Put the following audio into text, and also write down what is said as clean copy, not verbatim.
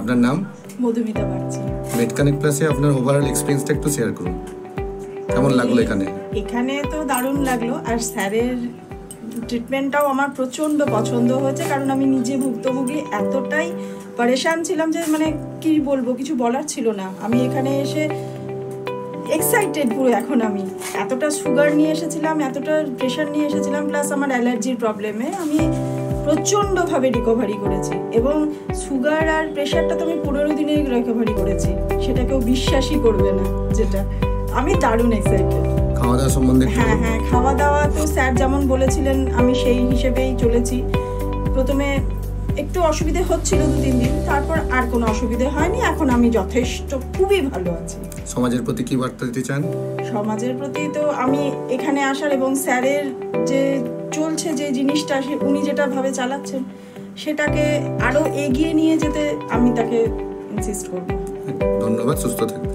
আপনার নাম? মধুমিতা বাগচি। মেডকানেক্ট প্লাসে আপনার ওভারঅল এক্সপেরিয়েন্সটা একটু শেয়ার করুন। কেমন লাগলো এখানে? এখানে তো দারুণ লাগলো, আর স্যারের ট্রিটমেন্টটাও আমার প্রচণ্ড পছন্দ হয়েছে, কারণ আমি নিজে ভুক্তভোগী। এতটাই পরেশান ছিলাম যে মানে কি বলবো, কিছু বলার ছিল না। আমি এখানে এসে এক্সাইটেড পুরো। এখন আমি এতটা সুগার নিয়ে এসেছিলাম, এতটা প্রেশার নিয়ে এসেছিলাম, প্লাস আমার অ্যালার্জির প্রবলেমে আমি প্রচণ্ডভাবে রিকভারি করেছি। এবং সুগার আর প্রেশারটা তো আমি 15 দিনে রিকভারি করেছি, সেটা কেউ বিশ্বাসই করবে না। যেটা আমি দারুণ এক্সাইটেড। খাওয়া দাওয়া সম্বন্ধে? হ্যাঁ, খাওয়া দাওয়া তো স্যার যেমন বলেছিলেন আমি সেই হিসেবেই চলেছি। প্রথমে একটু অসুবিধে হচ্ছিল 2-3 দিন, তারপর আর কোনো অসুবিধে হয়নি। এখন আমি যথেষ্ট খুবই ভালো আছি। সমাজের প্রতি কি বার্তা দিতে চান? সমাজের প্রতি তো আমি এখানে আসার এবং স্যারের যে চলছে যে জিনিসটা, উনি যেটা ভাবে চালাচ্ছেন, সেটাকে আরো এগিয়ে নিয়ে যেতে আমি তাকে ইনসিস্ট করব। ধন্যবাদ, সুস্থ থাকবেন।